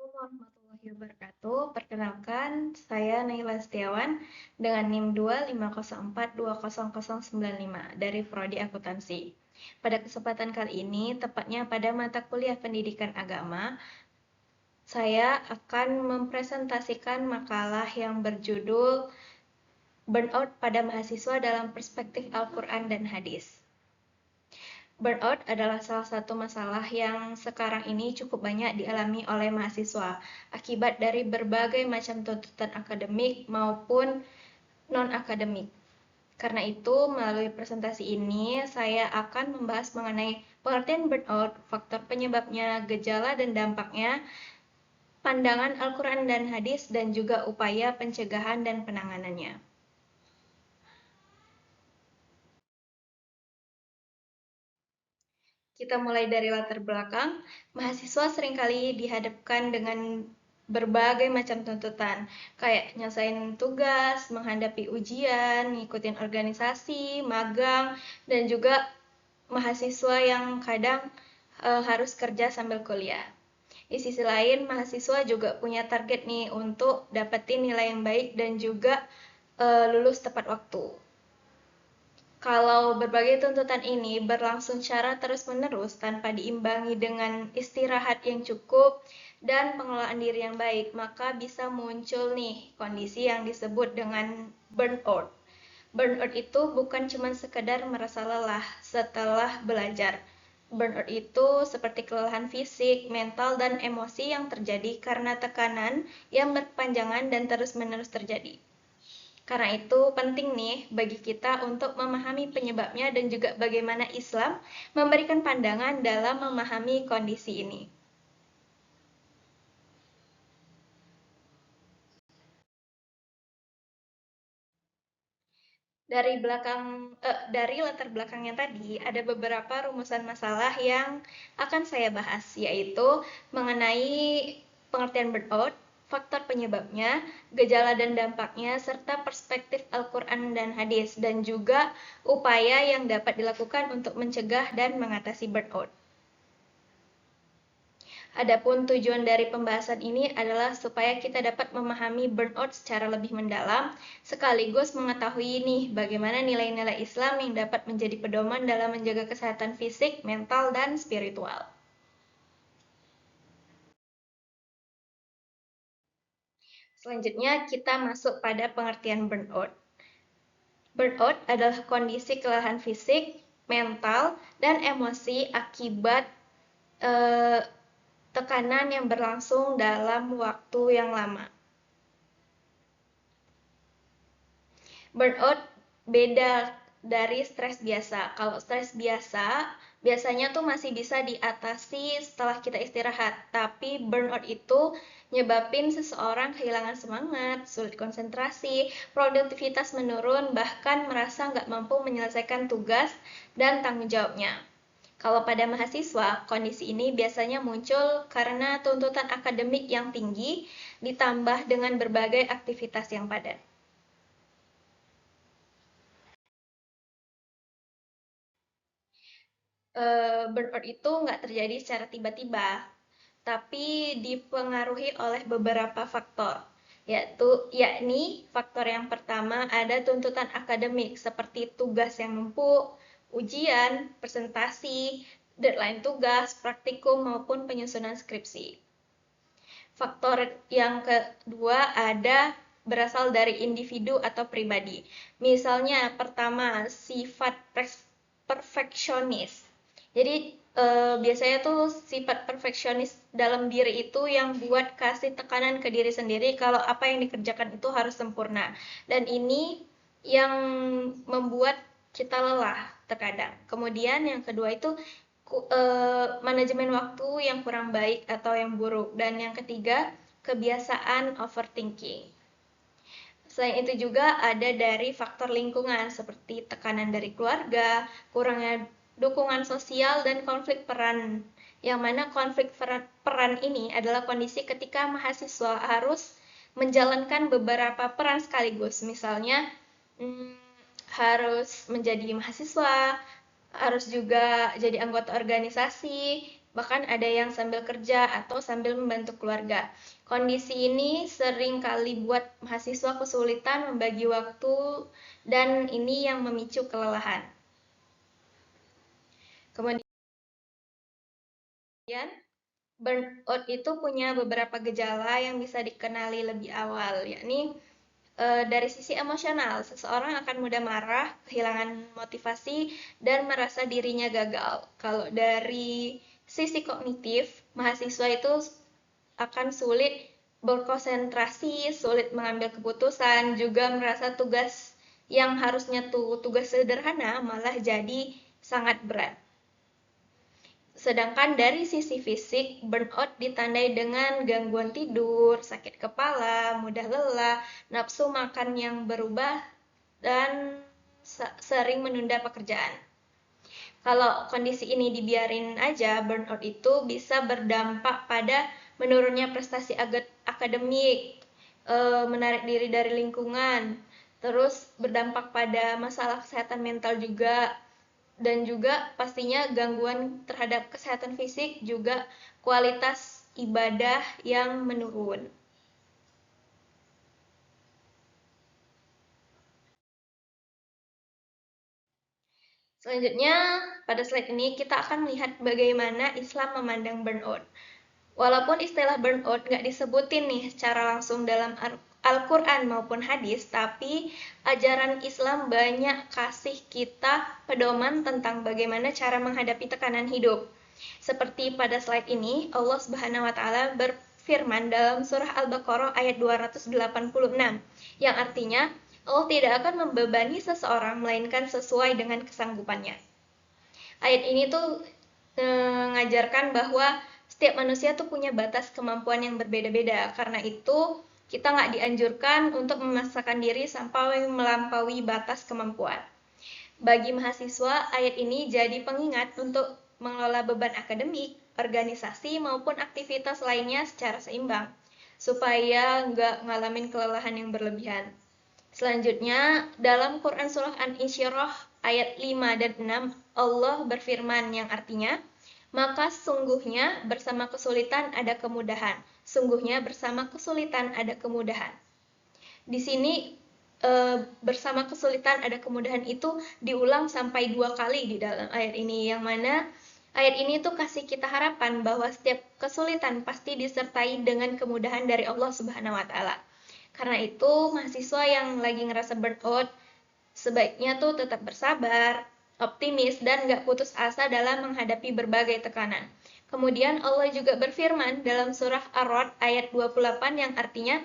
Warahmatullahi wabarakatuh. Perkenalkan, saya Naila Setiawan dengan NIM 250420095 dari Prodi Akuntansi. Pada kesempatan kali ini, tepatnya pada mata kuliah Pendidikan Agama, saya akan mempresentasikan makalah yang berjudul Burnout pada Mahasiswa dalam Perspektif Al-Quran dan Hadis. Burnout adalah salah satu masalah yang sekarang ini cukup banyak dialami oleh mahasiswa akibat dari berbagai macam tuntutan akademik maupun non-akademik. Karena itu, melalui presentasi ini, saya akan membahas mengenai pengertian burnout, faktor penyebabnya, gejala dan dampaknya, pandangan Al-Quran dan Hadis, dan juga upaya pencegahan dan penanganannya. Kita mulai dari latar belakang. Mahasiswa seringkali dihadapkan dengan berbagai macam tuntutan, kayak nyelesain tugas, menghadapi ujian, ngikutin organisasi, magang, dan juga mahasiswa yang kadang harus kerja sambil kuliah. Di sisi lain, mahasiswa juga punya target nih untuk dapetin nilai yang baik dan juga lulus tepat waktu. Kalau berbagai tuntutan ini berlangsung secara terus-menerus tanpa diimbangi dengan istirahat yang cukup dan pengelolaan diri yang baik, maka bisa muncul nih kondisi yang disebut dengan burnout. Burnout itu bukan cuma sekedar merasa lelah setelah belajar. Burnout itu seperti kelelahan fisik, mental, dan emosi yang terjadi karena tekanan yang berkepanjangan dan terus-menerus terjadi. Karena itu penting nih bagi kita untuk memahami penyebabnya dan juga bagaimana Islam memberikan pandangan dalam memahami kondisi ini. Dari latar belakangnya tadi ada beberapa rumusan masalah yang akan saya bahas, yaitu mengenai pengertian burnout, faktor penyebabnya, gejala dan dampaknya, serta perspektif Al-Quran dan Hadis, dan juga upaya yang dapat dilakukan untuk mencegah dan mengatasi burnout. Adapun tujuan dari pembahasan ini adalah supaya kita dapat memahami burnout secara lebih mendalam, sekaligus mengetahui nih bagaimana nilai-nilai Islam yang dapat menjadi pedoman dalam menjaga kesehatan fisik, mental, dan spiritual. Selanjutnya kita masuk pada pengertian burnout. Burnout adalah kondisi kelelahan fisik, mental, dan emosi akibat eh, tekanan yang berlangsung dalam waktu yang lama. Burnout beda dari stres biasa. Kalau stres biasa, biasanya tuh masih bisa diatasi setelah kita istirahat. Tapi burnout itu nyebabin seseorang kehilangan semangat, sulit konsentrasi, produktivitas menurun, bahkan merasa nggak mampu menyelesaikan tugas dan tanggung jawabnya. Kalau pada mahasiswa, kondisi ini biasanya muncul karena tuntutan akademik yang tinggi ditambah dengan berbagai aktivitas yang padat. Burnout itu nggak terjadi secara tiba-tiba, tapi dipengaruhi oleh beberapa faktor, yakni faktor yang pertama ada tuntutan akademik seperti tugas yang numpuk, ujian, presentasi, deadline tugas, praktikum maupun penyusunan skripsi. Faktor yang kedua ada berasal dari individu atau pribadi. Misalnya pertama, sifat perfeksionis. Jadi biasanya tuh sifat perfeksionis dalam diri itu yang buat kasih tekanan ke diri sendiri kalau apa yang dikerjakan itu harus sempurna. Dan ini yang membuat kita lelah terkadang. Kemudian yang kedua itu manajemen waktu yang kurang baik atau yang buruk. Dan yang ketiga, kebiasaan overthinking. Selain itu juga ada dari faktor lingkungan seperti tekanan dari keluarga, kurangnya dukungan sosial, dan konflik peran. Yang mana konflik peran ini adalah kondisi ketika mahasiswa harus menjalankan beberapa peran sekaligus. Misalnya harus menjadi mahasiswa, harus juga jadi anggota organisasi, bahkan ada yang sambil kerja atau sambil membantu keluarga. Kondisi ini sering kali buat mahasiswa kesulitan membagi waktu dan ini yang memicu kelelahan. Kemudian burnout itu punya beberapa gejala yang bisa dikenali lebih awal, yakni dari sisi emosional, seseorang akan mudah marah, kehilangan motivasi, dan merasa dirinya gagal. Kalau dari sisi kognitif, mahasiswa itu akan sulit berkonsentrasi, sulit mengambil keputusan, juga merasa tugas yang harusnya tugas sederhana malah jadi sangat berat. Sedangkan dari sisi fisik, burnout ditandai dengan gangguan tidur, sakit kepala, mudah lelah, nafsu makan yang berubah, dan sering menunda pekerjaan. Kalau kondisi ini dibiarin aja, burnout itu bisa berdampak pada menurunnya prestasi akademik, menarik diri dari lingkungan, terus berdampak pada masalah kesehatan mental juga, dan juga pastinya gangguan terhadap kesehatan fisik, juga kualitas ibadah yang menurun. Selanjutnya, pada slide ini kita akan melihat bagaimana Islam memandang burnout. Walaupun istilah burnout nggak disebutin nih secara langsung dalam Al-Quran maupun hadis, tapi ajaran Islam banyak kasih kita pedoman tentang bagaimana cara menghadapi tekanan hidup. Seperti pada slide ini, Allah Subhanahu wa taala berfirman dalam surah Al-Baqarah ayat 286, yang artinya Allah tidak akan membebani seseorang melainkan sesuai dengan kesanggupannya. Ayat ini tuh mengajarkan bahwa setiap manusia tuh punya batas kemampuan yang berbeda-beda. Karena itu, kita nggak dianjurkan untuk memaksakan diri sampai melampaui batas kemampuan. Bagi mahasiswa, ayat ini jadi pengingat untuk mengelola beban akademik, organisasi, maupun aktivitas lainnya secara seimbang, supaya nggak ngalamin kelelahan yang berlebihan. Selanjutnya, dalam Quran Surah An-Insyirah ayat 5 dan 6, Allah berfirman yang artinya, maka sungguhnya bersama kesulitan ada kemudahan. Sungguhnya bersama kesulitan ada kemudahan. Di sini bersama kesulitan ada kemudahan itu diulang sampai 2 kali di dalam ayat ini, yang mana ayat ini tuh kasih kita harapan bahwa setiap kesulitan pasti disertai dengan kemudahan dari Allah Subhanahu wa taala. Karena itu, mahasiswa yang lagi ngerasa burnout sebaiknya tuh tetap bersabar, optimis, dan gak putus asa dalam menghadapi berbagai tekanan. Kemudian Allah juga berfirman dalam surah Ar-Ra'd ayat 28 yang artinya,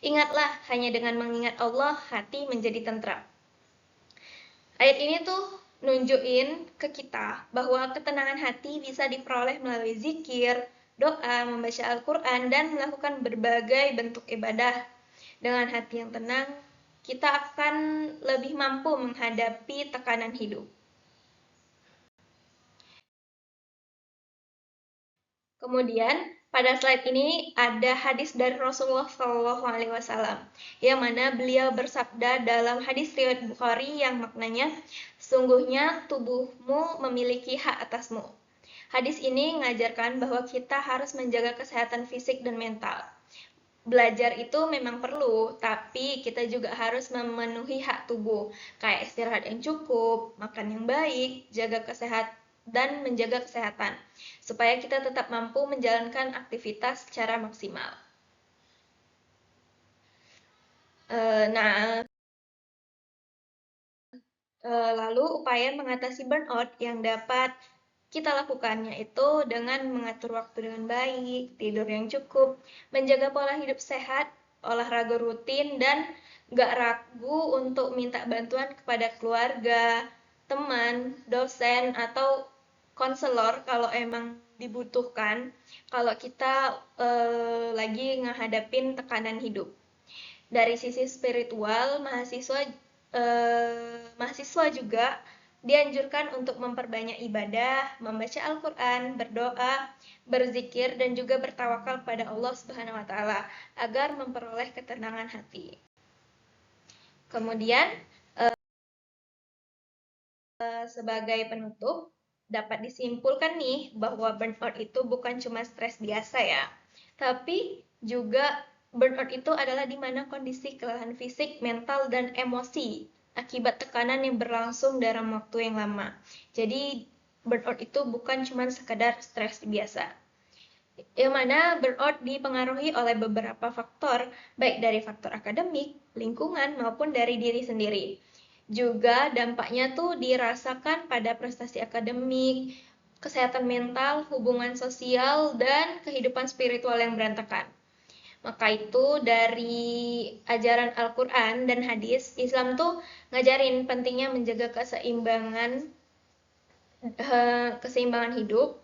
ingatlah hanya dengan mengingat Allah hati menjadi tentram. Ayat ini tuh nunjukin ke kita bahwa ketenangan hati bisa diperoleh melalui zikir, doa, membaca Al-Quran, dan melakukan berbagai bentuk ibadah. Dengan hati yang tenang, kita akan lebih mampu menghadapi tekanan hidup. Kemudian, pada slide ini ada hadis dari Rasulullah SAW, yang mana beliau bersabda dalam hadis riwayat Bukhari yang maknanya, sungguhnya tubuhmu memiliki hak atasmu. Hadis ini mengajarkan bahwa kita harus menjaga kesehatan fisik dan mental. Belajar itu memang perlu, tapi kita juga harus memenuhi hak tubuh, kayak istirahat yang cukup, makan yang baik, jaga kesehatan, dan menjaga kesehatan, supaya kita tetap mampu menjalankan aktivitas secara maksimal. Nah, lalu upaya mengatasi burnout yang dapat kita lakukannya itu dengan mengatur waktu dengan baik, tidur yang cukup, menjaga pola hidup sehat, olahraga rutin, dan gak ragu untuk minta bantuan kepada keluarga, teman, dosen, atau konselor kalau emang dibutuhkan, kalau kita lagi ngehadapin tekanan hidup. Dari sisi spiritual, mahasiswa juga dianjurkan untuk memperbanyak ibadah, membaca Al-Quran, berdoa, berzikir, dan juga bertawakal pada Allah Subhanahu wa taala agar memperoleh ketenangan hati. Kemudian Sebagai penutup, dapat disimpulkan nih bahwa burnout itu bukan cuma stres biasa ya, tapi juga burnout itu adalah di mana kondisi kelelahan fisik, mental, dan emosi akibat tekanan yang berlangsung dalam waktu yang lama. Jadi burnout itu bukan cuma sekadar stres biasa. Yang mana burnout dipengaruhi oleh beberapa faktor, baik dari faktor akademik, lingkungan, maupun dari diri sendiri. Juga dampaknya tuh dirasakan pada prestasi akademik, kesehatan mental, hubungan sosial, dan kehidupan spiritual yang berantakan. Maka itu dari ajaran Al-Quran dan hadis, Islam tuh ngajarin pentingnya menjaga keseimbangan hidup,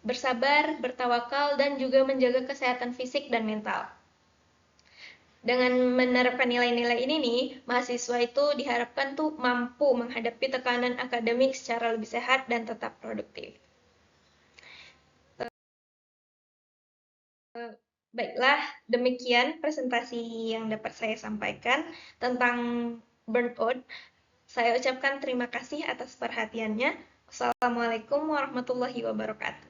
bersabar, bertawakal, dan juga menjaga kesehatan fisik dan mental. Dengan menerapkan nilai-nilai ini nih, mahasiswa itu diharapkan tuh mampu menghadapi tekanan akademik secara lebih sehat dan tetap produktif. Baiklah, demikian presentasi yang dapat saya sampaikan tentang burnout. Saya ucapkan terima kasih atas perhatiannya. Wassalamualaikum warahmatullahi wabarakatuh.